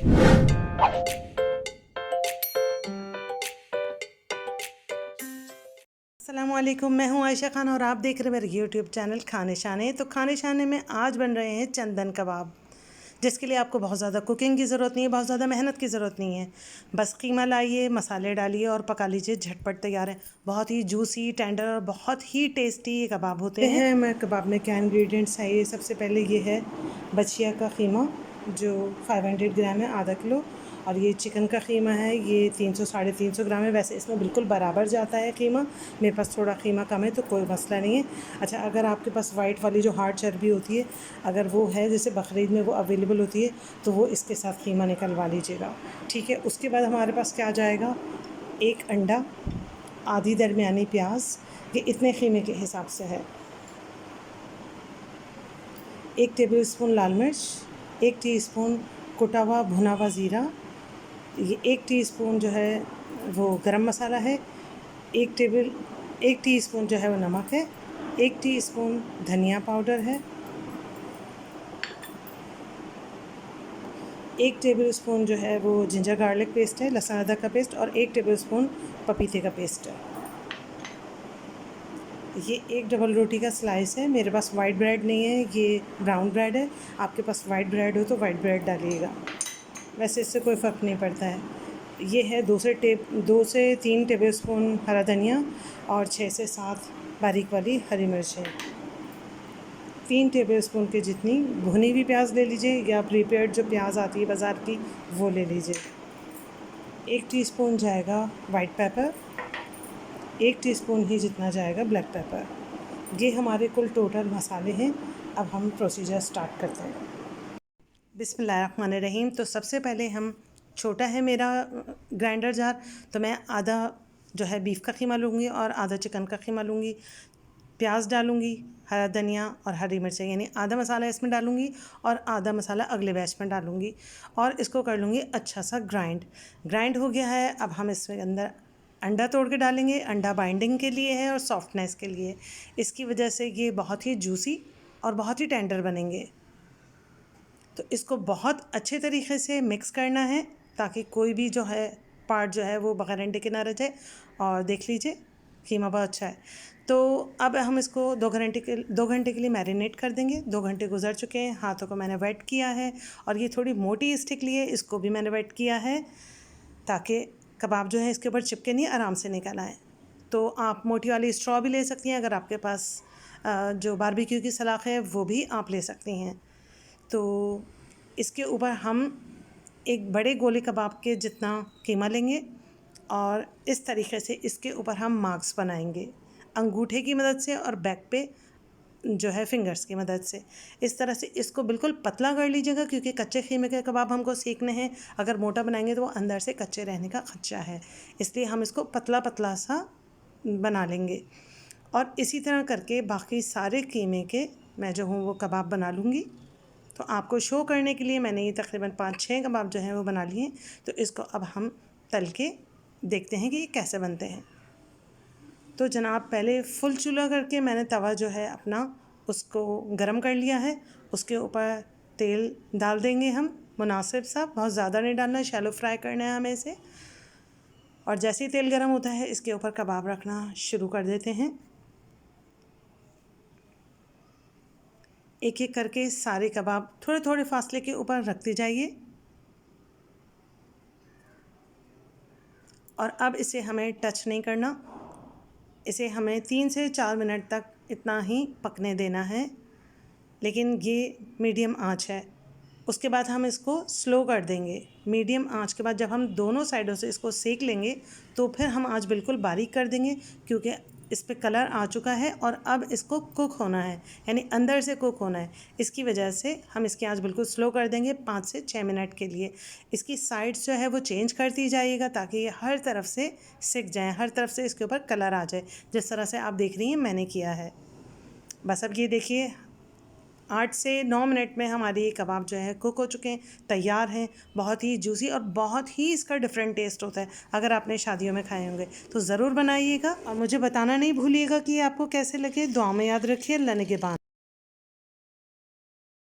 अस्सलामुअलैकुम, मैं हूं आयशा खान और आप देख रहे हैं मेरे यूट्यूब चैनल खाने शाने। तो खाने शाने में आज बन रहे हैं चंदन कबाब, जिसके लिए आपको बहुत ज़्यादा कुकिंग की ज़रूरत नहीं है, बहुत ज़्यादा मेहनत की ज़रूरत नहीं है। बस कीमा लाइए, मसाले डालिए और पका लीजिए, झटपट तैयार है। बहुत ही जूसी, टेंडर और बहुत ही टेस्टी ये कबाब होते हैं। मैं कबाब में क्या इंग्रेडिएंट्स चाहिए, सबसे पहले ये है बछिया का कीमा जो 500 ग्राम है, आधा किलो। और ये चिकन का कीमा है, ये 300 साढ़े 300 ग्राम है। वैसे इसमें बिल्कुल बराबर जाता है कीमा, मेरे पास थोड़ा कीमा कम है तो कोई मसला नहीं है। अच्छा, अगर आपके पास वाइट वाली जो हार्ड चर्बी होती है, अगर वो है, जैसे बकरीद में वो अवेलेबल होती है, तो वो इसके साथ कीमा निकलवा लीजिएगा, ठीक है। उसके बाद हमारे पास क्या जाएगा, एक अंडा, आधी दरमियानी प्याज, ये इतने कीमे के हिसाब से है। 1 टेबल स्पून लाल मिर्च, 1 टीस्पून कुटा हुआ भुना हुआ ज़ीरा, ये 1 टीस्पून जो है वो गरम मसाला है, 1 टीस्पून जो है वो नमक है, 1 टीस्पून धनिया पाउडर है, 1 टेबल स्पून जो है वो जिंजर गार्लिक पेस्ट है, लहसुन अदरक का पेस्ट, और 1 टेबल स्पून पपीते का पेस्ट है। ये एक डबल रोटी का स्लाइस है। मेरे पास वाइट ब्रेड नहीं है, ये ब्राउन ब्रेड है। आपके पास वाइट ब्रेड हो तो वाइट ब्रेड डालिएगा, वैसे इससे कोई फ़र्क नहीं पड़ता है। ये है 2 से 3 टेबल स्पून हरा धनिया और 6 से 7 बारीक वाली हरी मिर्चें। 3 टेबल स्पून के जितनी भुनी हुई प्याज ले लीजिए, या प्रीपेयर्ड जो प्याज आती है बाज़ार की वो ले लीजिए। 1 टीस्पून जाएगा वाइट पेपर, 1 टीस्पून ही जितना जाएगा ब्लैक पेपर। ये हमारे कुल टोटल मसाले हैं। अब हम प्रोसीजर स्टार्ट करते हैं। बिस्मिल्लाहिर्रहमानिर्रहीम। तो सबसे पहले हम, छोटा है मेरा ग्राइंडर जार, तो मैं आधा जो है बीफ का कीमा लूँगी और आधा चिकन का कीमा लूँगी। प्याज डालूँगी, हरा धनिया और हरी मिर्चें, यानी आधा मसाला इसमें डालूँगी और आधा मसाला अगले बैच में डालूँगी, और इसको कर लूँगी अच्छा सा ग्राइंड हो गया है। अब हम इसमें अंदर अंडा तोड़ के डालेंगे। अंडा बाइंडिंग के लिए है और सॉफ्टनेस के लिए, इसकी वजह से ये बहुत ही जूसी और बहुत ही टेंडर बनेंगे। तो इसको बहुत अच्छे तरीके से मिक्स करना है ताकि कोई भी जो है पार्ट जो है वो बगैर अंडे के ना रह जाए। और देख लीजिए कीमा बहुत अच्छा है। तो अब हम इसको 2 घंटे के लिए मैरिनेट कर देंगे। 2 घंटे गुजर चुके हैं, हाथों को मैंने वेट किया है, और ये थोड़ी मोटी स्टिक ली है, इसको भी मैंने वेट किया है ताकि कबाब जो है इसके ऊपर चिपके नहीं, आराम से निकल आए। तो आप मोटी वाली स्ट्रॉ भी ले सकती हैं, अगर आपके पास जो बारबेक्यू की सलाख है वो भी आप ले सकती हैं। तो इसके ऊपर हम एक बड़े गोले कबाब के जितना कीमा लेंगे और इस तरीके से इसके ऊपर हम मार्क्स बनाएंगे अंगूठे की मदद से और बैक पे जो है फिंगर्स की मदद से। इस तरह से इसको बिल्कुल पतला कर लीजिएगा, क्योंकि कच्चे कीमे के कबाब हमको सेकने हैं। अगर मोटा बनाएंगे तो वो अंदर से कच्चे रहने का खदशा है, इसलिए हम इसको पतला पतला सा बना लेंगे। और इसी तरह करके बाकी सारे कीमे के मैं जो हूँ वो कबाब बना लूँगी। तो आपको शो करने के लिए मैंने ये तकरीबन 5-6 कबाब जो हैं वो बना लिए। तो इसको अब हम तल के देखते हैं कि ये कैसे बनते हैं। तो जनाब, पहले फुल चूल्हा करके मैंने तवा जो है अपना उसको गरम कर लिया है। उसके ऊपर तेल डाल देंगे हम, मुनासिब सा, बहुत ज़्यादा नहीं डालना, शैलो फ्राई करना है हमें इसे। और जैसे ही तेल गरम होता है इसके ऊपर कबाब रखना शुरू कर देते हैं। एक एक करके सारे कबाब थोड़े थोड़े फासले के ऊपर रखते जाइए। और अब इसे हमें टच नहीं करना, इसे हमें 3 से 4 मिनट तक इतना ही पकने देना है, लेकिन ये मीडियम आंच है। उसके बाद हम इसको स्लो कर देंगे। मीडियम आंच के बाद जब हम दोनों साइडों से इसको सेक लेंगे तो फिर हम आंच बिल्कुल बारीक कर देंगे, क्योंकि इस पे कलर आ चुका है और अब इसको कुक होना है, यानी अंदर से कुक होना है। इसकी वजह से हम इसकी आंच बिल्कुल स्लो कर देंगे 5 से 6 मिनट के लिए। इसकी साइड्स जो है वो चेंज करती जाइएगा ताकि ये हर तरफ से सिक जाए, हर तरफ से इसके ऊपर कलर आ जाए, जिस तरह से आप देख रही हैं मैंने किया है। बस अब ये देखिए 8 से 9 मिनट में हमारे ये कबाब जो है कुक हो चुके हैं, तैयार हैं। बहुत ही जूसी और बहुत ही इसका डिफरेंट टेस्ट होता है। अगर आपने शादियों में खाए होंगे तो ज़रूर बनाइएगा और मुझे बताना नहीं भूलिएगा कि आपको कैसे लगे। दुआ में याद रखिए। अल्लाह ने के बाद।